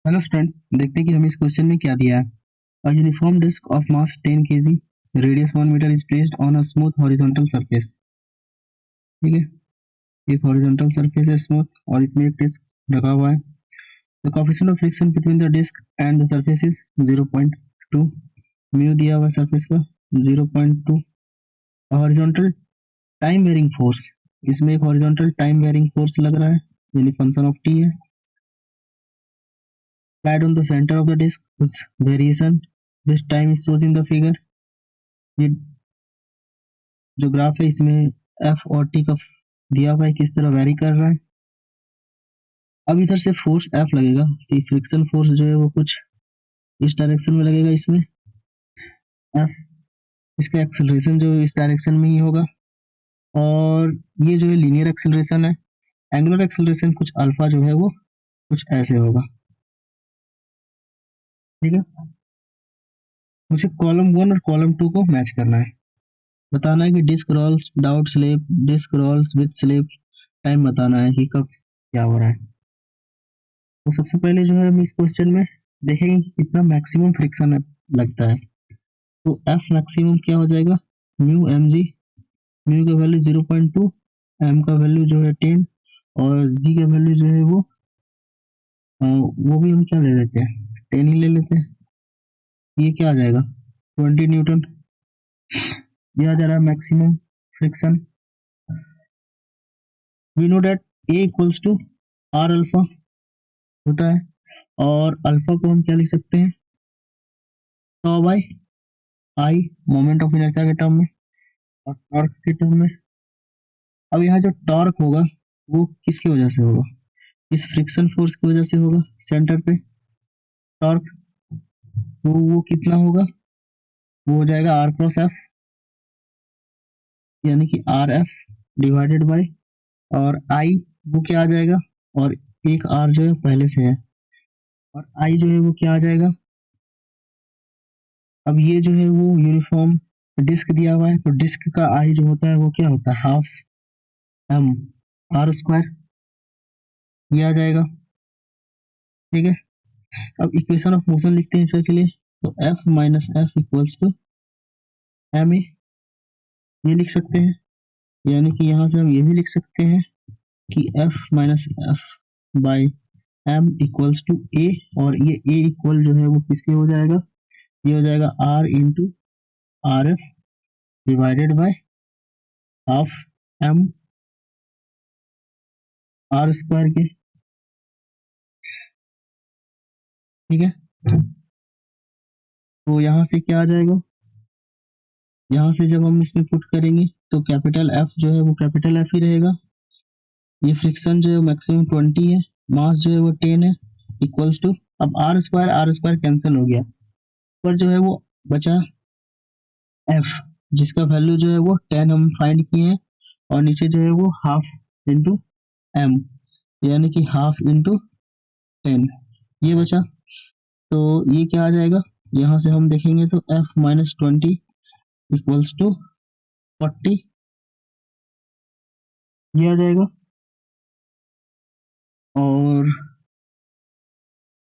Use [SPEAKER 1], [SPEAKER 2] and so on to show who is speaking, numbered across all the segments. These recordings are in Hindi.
[SPEAKER 1] हेलो स्टूडेंट्स, देखते हैं कि हमें इस क्वेश्चन में क्या दिया है। A uniform disc of mass 10 kg, radius 1 metre is placed on a smooth horizontal surface. ठीक है, एक हॉरिजॉन्टल सरफेस है स्मूथ, और इसमें एक डिस्क रखा हुआ है। The coefficient of friction between the disc and the surface is 0.2। Mu दिया हुआ है सरफेस का 0.2। हॉरिजॉन्टल टाइम वेरिंग फोर्स, इसमें एक हॉरिजॉन्टल टाइम वेरिंग फोर्स लग रहा है, यानी फंक्शन ऑफ टी है। Right on the center of the disk is variation. This time is shown in the figure. ये जो ग्राफ है इसमें एफ और टी का दिया हुआ है, किस तरह वेरी कर रहा है। अब इधर से फोर्स एफ लगेगा, तो फ्रिक्शन फोर्स जो है वो कुछ इस डायरेक्शन में लगेगा। इसमें एफ, इसका एक्सेलरेशन जो इस डायरेक्शन में ही होगा, और ये जो है लीनियर एक्सेलरेशन है। एंगुलर एक्सेलरेशन कुछ अल्फा जो है वो कुछ ऐसे होगा। ठीक है, मुझे कॉलम 1 और कॉलम 2 को मैच करना है। बताना है कि disc rolls without slip, disc rolls with slip, time बताना है कि कब क्या हो रहा है। तो सबसे पहले जो है हम इस क्वेश्चन में देखेंगे कि कितना मैक्सिमम फ्रिक्शन लगता है। तो एफ मैक्सिमम क्या हो जाएगा, म्यू एम जी। म्यू का वैल्यू 0.2, एम का वैल्यू जो है 10, और जी का वैल्यू जो है वो भी हम क्या ले लेते हैं, 10 ही ले लेते हैं। ये क्या आ जाएगा, 20 न्यूटन। ये आ जा रहा है maximum friction. We know that a equals to r alpha होता है, और अल्फा को हम क्या लिख सकते हैं, tau by I, moment of inertia के टर्म में और टॉर्क के टर्म में। अब यहाँ जो टॉर्क होगा वो किसकी वजह से होगा, इस फ्रिक्शन फोर्स की वजह से होगा। सेंटर पे टॉर्क, वो कितना होगा, वो हो जाएगा आर क्रॉस एफ, यानी कि आर एफ डिवाइडेड बाई, और आई वो क्या आ जाएगा, और एक आर जो है पहले से है, और आई जो है वो क्या आ जाएगा। अब ये जो है वो यूनिफॉर्म डिस्क दिया हुआ है, तो डिस्क का आई जो होता है वो क्या होता है, हाफ एम आर स्क्वायर, ये आ जाएगा। ठीक है, अब इक्वेशन ऑफ मोशन लिखते हैं इसके लिए। तो f minus f equals to m a, ये लिख सकते हैं। यानी कि यहाँ से हम ये भी लिख सकते हैं कि F minus F by M equals to A, और ये ए इक्वल जो है वो किसके हो जाएगा, ये हो जाएगा r into r f divided by half m r square के। ठीक है, तो यहाँ से क्या आ जाएगा, यहाँ से जब हम इसमें पुट करेंगे तो कैपिटल एफ जो है वो कैपिटल एफ ही रहेगा। ये फ्रिक्शन जो है मैक्सिमम 20 है, मास जो है वो 10 है, इक्वल्स टू, अब आर स्क्वायर कैंसिल हो गया, पर जो है वो बचा एफ, जिसका वैल्यू जो है वो 10 हम फाइंड किए हैं, और नीचे जो है वो हाफ इंटू एम, यानी कि हाफ इंटू 10, ये बचा। तो ये क्या आ जाएगा, यहाँ से हम देखेंगे तो एफ माइनस 20 इक्वल्स टू 40, ये आ जाएगा। और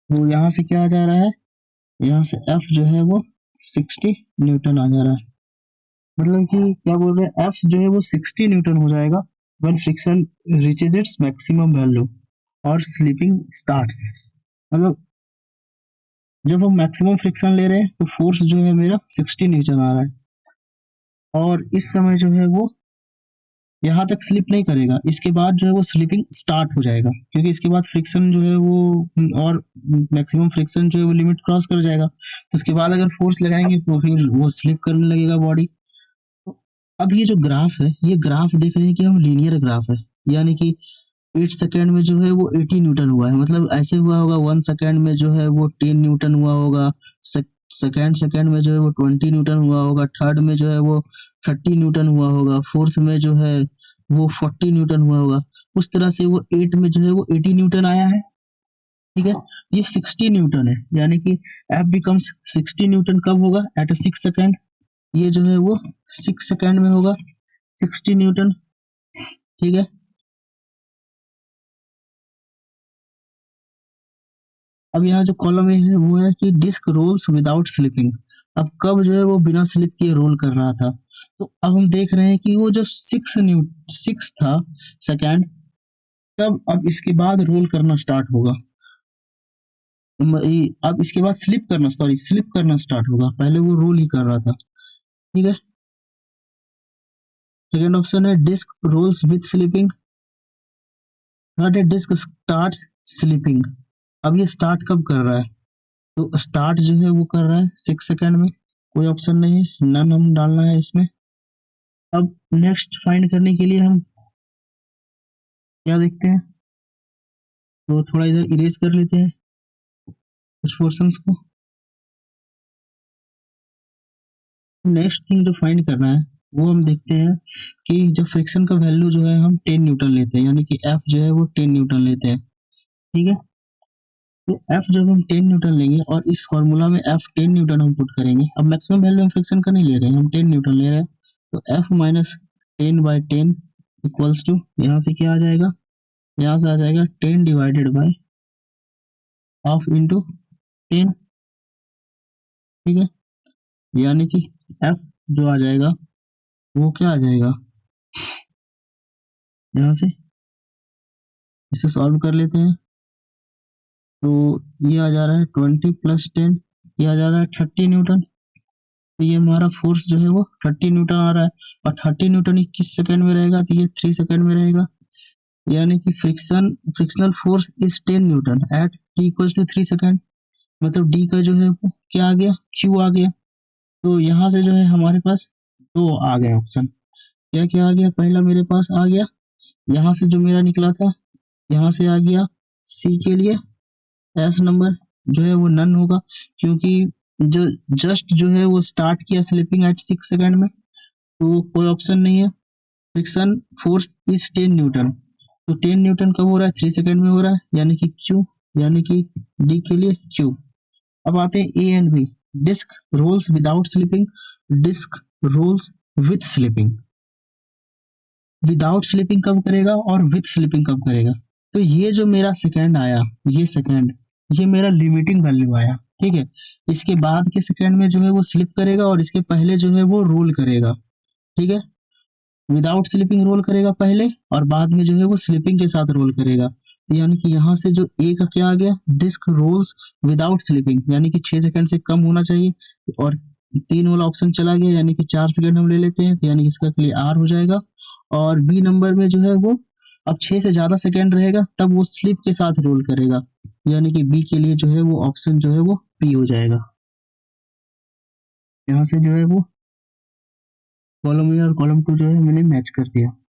[SPEAKER 1] वो यहाँ से क्या आ जा रहा है, यहाँ से एफ जो है वो 60 न्यूटन आ जा रहा है। मतलब कि क्या बोल रहे हैं, एफ जो है वो 60 न्यूटन हो जाएगा when friction reaches its maximum value और स्लिपिंग स्टार्ट्स। मतलब जब हम मैक्सिमम फ्रिक्शन ले रहे हैं तो फोर्स जो है मेरा 60 न्यूटन आ रहा है, और इस समय जो है वो यहाँ तक स्लिप नहीं करेगा, इसके बाद जो है वो स्लिपिंग स्टार्ट हो जाएगा, क्योंकि इसके बाद फ्रिक्शन जो है वो और मैक्सिमम फ्रिक्शन जो है वो लिमिट क्रॉस कर जाएगा, तो उसके बाद अगर फोर्स लगाएंगे तो फिर वो स्लिप करने लगेगा बॉडी। तो अब ये जो ग्राफ है, ये ग्राफ देख रहे हैं कि हम लीनियर ग्राफ है, यानी कि 8 सेकेंड में जो है वो 80 न्यूटन हुआ है, मतलब ऐसे हुआ होगा 1 सेकेंड में जो है वो 10 न्यूटन हुआ होगा, सेकेंड सेकेंड में जो है वो 20 न्यूटन हुआ होगा, थर्ड में जो है वो 30 न्यूटन हुआ होगा, फोर्थ में जो है वो 40 न्यूटन हुआ होगा। उस तरह से वो 8 में जो है वो 80 न्यूटन आया है। ठीक है, ये 60 न्यूटन है, यानी कि एफ बिकम्स 60 न्यूटन कब होगा, एट अ 6 सेकेंड। ये जो है वो 6 सेकेंड में होगा 60 न्यूटन। ठीक है, अब यहाँ जो कॉलम है वो है कि डिस्क रोल्स विदाउट स्लिपिंग। अब कब जो है वो बिना स्लिप किए रोल कर रहा था, तो अब हम देख रहे हैं कि वो जो 6 था सेकेंड, तब अब इसके बाद रोल करना स्टार्ट होगा। अब इसके बाद स्लिप करना स्टार्ट होगा, पहले वो रोल ही कर रहा था। ठीक है, सेकेंड ऑप्शन है disc rolls with slipping. Third है डिस्क स्टार्ट स्लीपिंग। अब ये स्टार्ट कब कर रहा है, तो स्टार्ट जो है वो कर रहा है 6 सेकेंड में, कोई ऑप्शन नहीं है, नन हम डालना है इसमें। अब नेक्स्ट फाइंड करने के लिए हम क्या देखते हैं, तो थोड़ा इधर इरेज कर लेते हैं कुछ पोर्शंस को। नेक्स्ट थिंग जो फाइंड करना है वो हम देखते हैं कि जब फ्रिक्शन का वैल्यू जो है हम 10 न्यूटन लेते हैं, यानी कि एफ जो है वो 10 न्यूटन लेते हैं। ठीक है, तो एफ जब हम 10 न्यूटन लेंगे और इस फॉर्मूला में एफ 10 न्यूटन हम पुट करेंगे, अब मैक्सिमम वैल्यू हम फ्रिक्शन का नहीं ले रहे हैं, हम 10 न्यूटन ले रहे हैं, तो एफ माइनस 10/10 इक्वल्स टू, यहाँ से क्या आ जाएगा, यहाँ से आ जाएगा 10 डिवाइडेड बाय हाफ इंटू 10। ठीक है, यानी कि एफ जो आ जाएगा वो क्या आ जाएगा, यहाँ से इसे सॉल्व कर लेते हैं, तो ये आ जा रहा है 20 + 10, ये आ जा रहा है 30 न्यूटन। तो ये हमारा फोर्स जो है वो 30 न्यूटन आ रहा है, और 30 न्यूटन 21 सेकंड में रहेगा, तो ये 3 सेकंड में रहेगा, यानी कि frictional force is 10 newton at t equals to 3 second. मतलब d का जो है वो क्या आ गया, q आ गया। तो यहाँ से जो है हमारे पास दो आ गए ऑप्शन, क्या क्या आ गया, पहला मेरे पास आ गया, यहाँ से जो मेरा निकला था, यहाँ से आ गया सी के लिए एस नंबर जो है वो नन होगा, क्योंकि जो जस्ट जो है वो स्टार्ट किया स्लिपिंग एट 6 सेकंड में, तो कोई ऑप्शन नहीं है। फ्रिक्शन फोर्स इज 10 न्यूटन, तो 10 न्यूटन कब हो रहा है, 3 सेकंड में हो रहा है, यानी कि क्यू, यानी कि डी के लिए क्यू। अब आते हैं A and B. Disc rolls without slipping, disc rolls with slipping. Without slipping कब करेगा और विथ स्लिपिंग कब करेगा, तो ये जो मेरा सेकंड आया, ये सेकंड, ये मेरा लिमिटिंग वैल्यू आया। ठीक है, इसके बाद के सेकंड में जो है वो स्लिप करेगा और इसके पहले जो है वो रोल करेगा। ठीक है, विदाउट स्लिपिंग रोल करेगा पहले और बाद में जो है वो स्लिपिंग के साथ रोल करेगा। तो यानी कि यहाँ से जो ए का क्या आ गया, डिस्क रोल्स विदाउट स्लिपिंग, यानी कि 6 सेकंड से कम होना चाहिए, और 3 वाला ऑप्शन चला गया, यानी कि 4 सेकंड हम ले लेते हैं, तो यानी इसका के लिए आर हो जाएगा। और बी नंबर में जो है वो अब 6 से ज्यादा सेकंड रहेगा तब वो स्लिप के साथ रोल करेगा, यानी कि बी के लिए जो है वो ऑप्शन जो है वो पी हो जाएगा। यहाँ से जो है वो कॉलम ए और कॉलम 2 जो है मैंने मैच कर दिया।